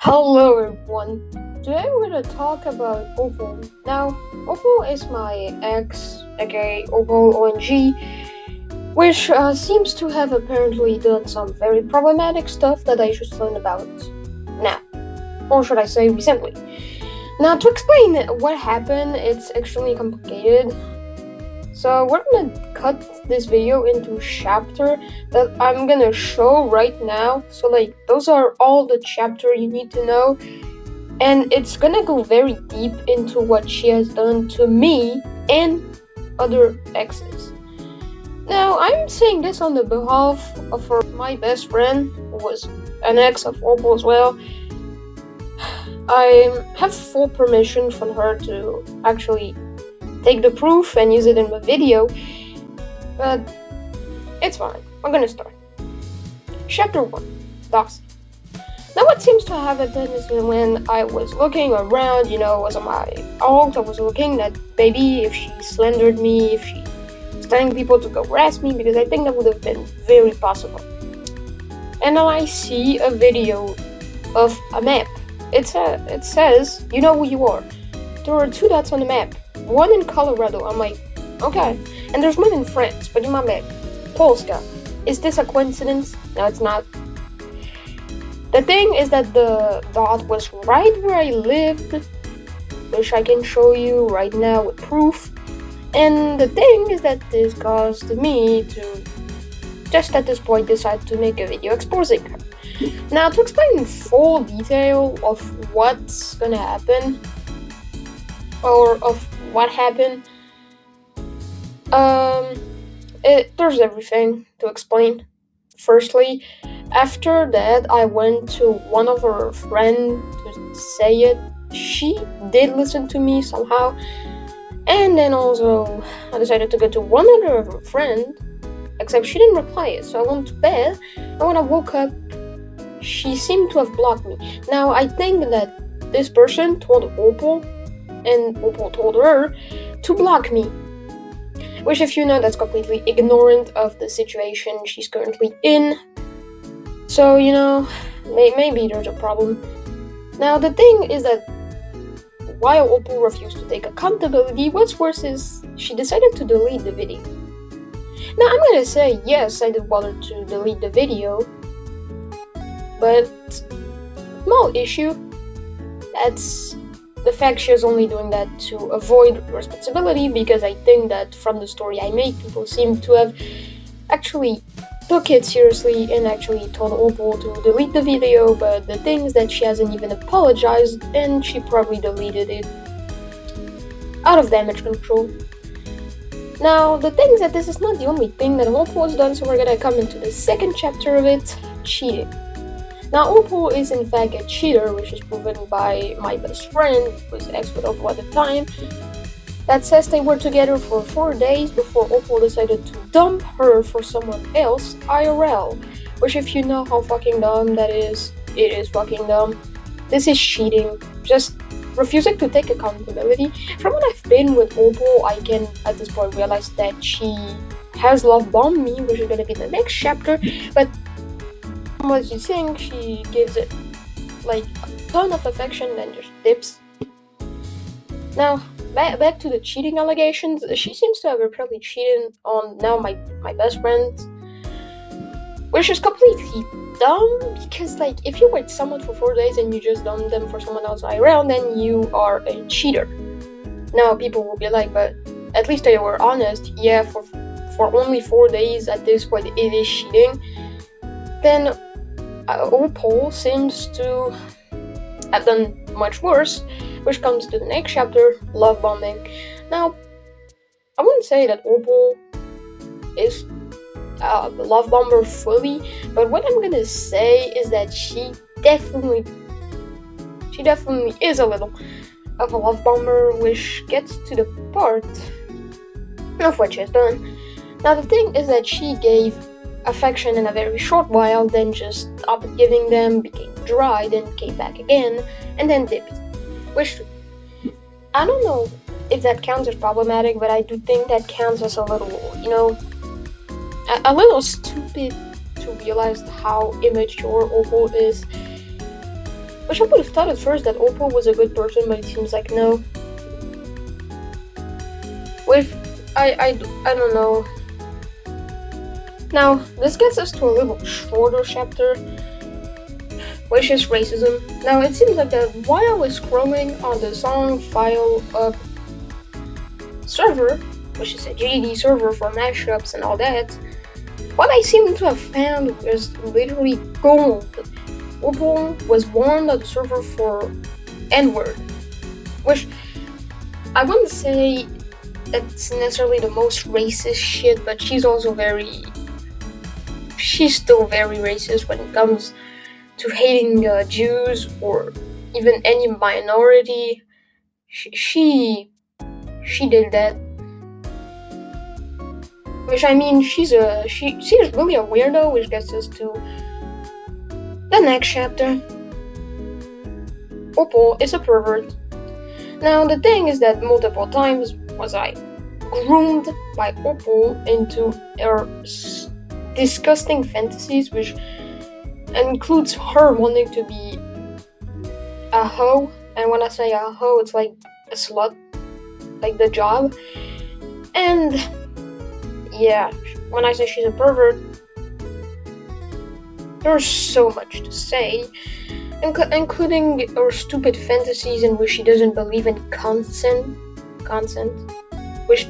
Hello everyone. Today we're gonna talk about Opal. Now, Opal is my ex, aka Opal ONG, which seems to have apparently done some very problematic stuff that I should learn about now, or should I say recently. Now, to explain what happened, it's extremely complicated. So we're gonna cut this video into a chapter that I'm gonna show right now. So those are all the chapter you need to know. And it's gonna go very deep into what she has done to me and other exes. Now, I'm saying this on the behalf of my best friend, who was an ex of Opal as well. I have full permission from her to actually take the proof and use it in the video, but it's fine. I'm gonna start. Chapter 1, Doxing. Now what seems to have happened is when I was looking around, was on my alt, I was looking at maybe if she slandered me, if she was telling people to go harass me, because I think that would have been very possible. And now I see a video of a map. It says, you know who you are. There are 2 dots on the map. One in Colorado. I'm like, okay. And there's one in France, but in my map. Polska. Is this a coincidence? No, it's not. The thing is that the dot was right where I lived, which I can show you right now with proof. And the thing is that this caused me to just at this point decide to make a video exposing her. Now, to explain in full detail of what's gonna happen, or of what happened, there's everything to explain. Firstly, after that, I went to one of her friends to say it. She did listen to me somehow, and then also I decided to go to one other of her friend, except she didn't reply it, so I went to bed, and when I woke up, she seemed to have blocked me. Now, I think that this person told Opal, and Opal told her to block me. Which, if you know, that's completely ignorant of the situation she's currently in. So, maybe there's a problem. Now, the thing is that while Opal refused to take accountability, what's worse is she decided to delete the video. Now, I'm gonna say, yes, I did bother to delete the video, but small issue, that's the fact she was only doing that to avoid responsibility, because I think that from the story I made, people seem to have actually took it seriously and actually told Opal to delete the video, but the thing is that she hasn't even apologized, and she probably deleted it out of damage control. Now, the thing is that this is not the only thing that Opal has done, so we're gonna come into the second chapter of it, cheating. Now, Opal is in fact a cheater, which is proven by my best friend, who was ex with Opal at the time, that says they were together for 4 days before Opal decided to dump her for someone else, IRL. Which, if you know how fucking dumb that is, it is fucking dumb. This is cheating. Just refusing to take accountability. From what I've been with Opal, I can at this point realize that she has love bombed me, which is gonna be the next chapter, but what you think, she gives it like a ton of affection and just dips. Now, back to the cheating allegations. She seems to have apparently cheated on now my best friend, which is completely dumb, because if you wait someone for 4 days and you just dump them for someone else around, then you are a cheater. Now, people will be like, but at least they were honest. Yeah, for only 4 days at this point, it is cheating. Then Opal seems to have done much worse, which comes to the next chapter, love bombing. Now, I wouldn't say that Opal is a love bomber fully, but what I'm gonna say is that she definitely is a little of a love bomber, which gets to the part of what she has done. Now, the thing is that she gave affection in a very short while, then just stopped giving them, became dry, then came back again, and then dipped. Which, I don't know if that counts as problematic, but I do think that counts as a little, a little stupid to realize how immature Opal is. Which I would have thought at first that Opal was a good person, but it seems like no. With I don't know. Now, this gets us to a little shorter chapter, which is racism. Now, it seems like that while I was scrolling on the song file up server, which is a GD server for mashups and all that, what I seem to have found was literally gold. Opal was warned on the server for N-word, which I wouldn't say that's necessarily the most racist shit, but she's still very racist when it comes to hating Jews or even any minority. She did that. Which I mean, she's really a weirdo, which gets us to the next chapter. Opal is a pervert. Now the thing is that multiple times was I groomed by Opal into her disgusting fantasies, which includes her wanting to be a hoe. And when I say a hoe, it's like a slut, like the job. And yeah, when I say she's a pervert, there's so much to say, including her stupid fantasies in which she doesn't believe in consent, which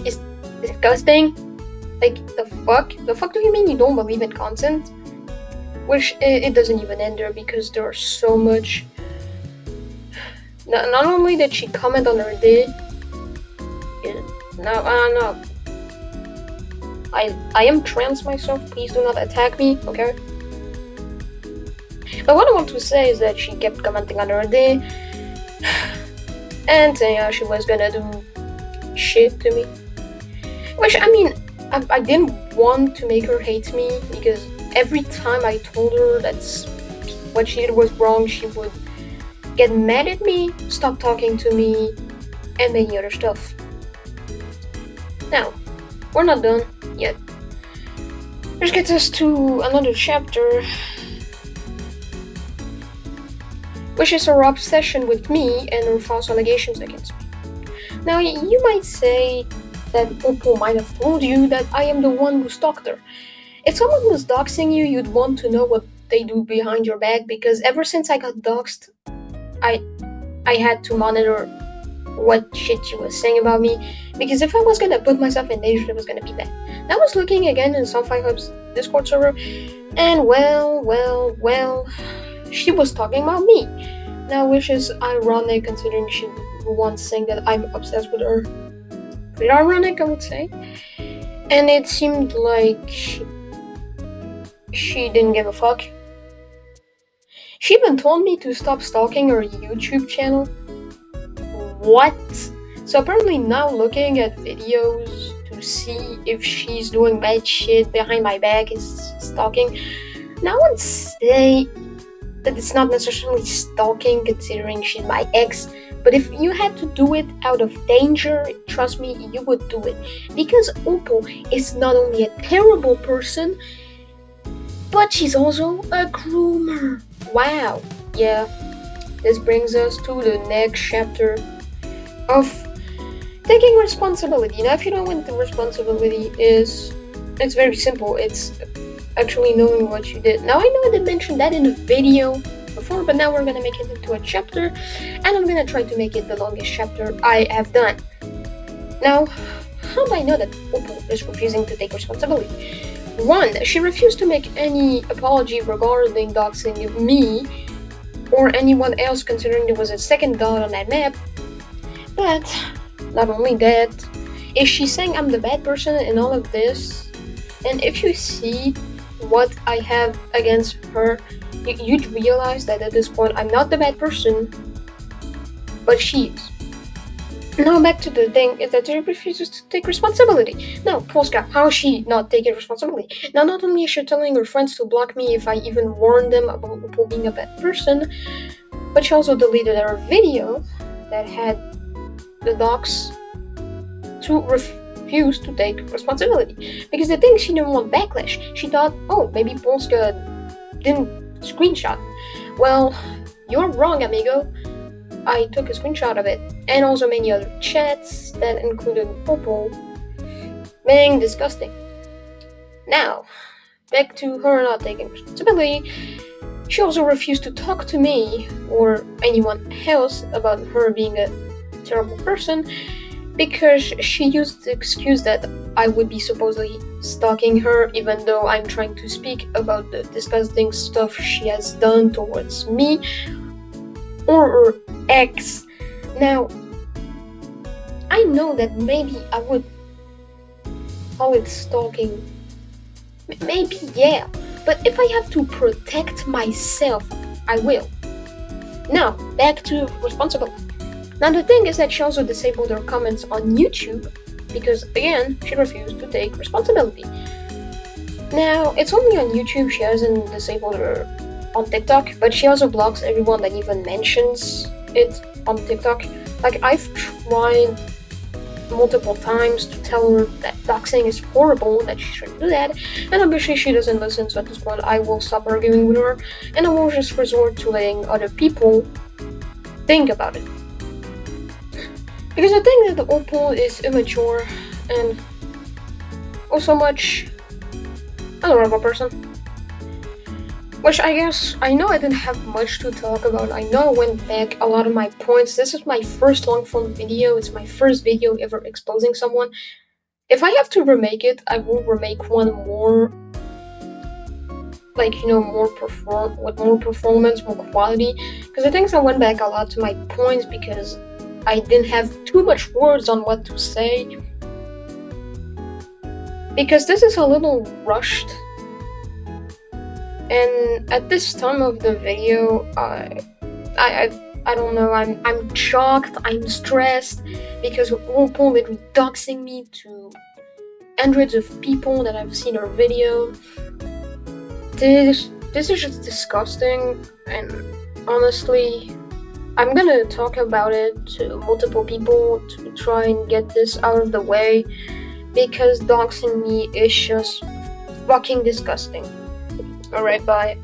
is disgusting. Like, the fuck do you mean you don't believe in consent? Which, it doesn't even end there, because there's so much. Not only did she comment on her day, no, I am trans myself, please do not attack me, okay? But what I want to say is that she kept commenting on her day, and saying how she was gonna do shit to me. Which, I mean, I didn't want to make her hate me, because every time I told her that what she did was wrong, she would get mad at me, stop talking to me, and many other stuff. Now, we're not done yet. Which gets us to another chapter, which is her obsession with me and her false allegations against me. Now, you might say that Opal might have told you that I am the one who stalked her. If someone was doxing you, you'd want to know what they do behind your back, because ever since I got doxed, I had to monitor what shit she was saying about me, because if I was gonna put myself in danger, it was gonna be bad. And I was looking again in Sunfire Hub's Discord server, and well, she was talking about me. Now, which is ironic considering she once saying that I'm obsessed with her. Pretty ironic, I would say. And it seemed like she didn't give a fuck. She even told me to stop stalking her YouTube channel. What? So apparently now looking at videos to see if she's doing bad shit behind my back is stalking. Now I would say that it's not necessarily stalking considering she's my ex, but if you had to do it out of danger, trust me, you would do it. Because Opal is not only a terrible person, but she's also a groomer. Wow. Yeah. This brings us to the next chapter of taking responsibility. Now, if you know what the responsibility is, it's very simple. It's actually knowing what you did. Now, I know I didn't mention that in the video before, but now we're gonna make it into a chapter, and I'm gonna try to make it the longest chapter I have done. Now, how do I know that Opal is refusing to take responsibility? 1, she refused to make any apology regarding doxing me or anyone else, considering there was a second dot on that map. But not only that, if she's saying I'm the bad person in all of this, and if you see what I have against her, you'd realize that at this point I'm not the bad person, but she is. Now back to the thing is that she refuses to take responsibility. Now, Polska, how is she not taking responsibility? Now, not only is she telling her friends to block me if I even warned them about Opal being a bad person, but she also deleted her video that had the docs to refuse to take responsibility. Because the thing, she didn't want backlash. She thought, oh, maybe Polska didn't screenshot. Well, You're wrong, amigo. I took a screenshot of it, and also many other chats that included Opal being disgusting. Now, back to her not taking responsibility. She also refused to talk to me or anyone else about her being a terrible person because she used the excuse that I would be supposedly stalking her even though I'm trying to speak about the disgusting stuff she has done towards me or her ex. Now, I know that maybe I would call it stalking. Maybe, yeah. But if I have to protect myself, I will. Now, back to responsibility. Now the thing is that she also disabled her comments on YouTube because, again, she refused to take responsibility. Now, it's only on YouTube she hasn't disabled her on TikTok, but she also blocks everyone that even mentions it on TikTok. Like, I've tried multiple times to tell her that doxing is horrible, that she shouldn't do that, and obviously she doesn't listen, so at this point I will stop arguing with her, and I will just resort to letting other people think about it. Because I think that the Opal is immature and also much honorable person. Which I guess, I know I didn't have much to talk about. I know I went back a lot of my points. This is my first long form video. It's my first video ever exposing someone. If I have to remake it, I will remake one more, like, with more performance, more quality. Because I think I went back a lot to my points because I didn't have too much words on what to say. Because this is a little rushed. And at this time of the video, I don't know, I'm shocked, I'm stressed, because Opal literally doxing me to hundreds of people that have seen her video. This is just disgusting, and honestly, I'm gonna talk about it to multiple people to try and get this out of the way, because doxing me is just fucking disgusting. Alright, bye.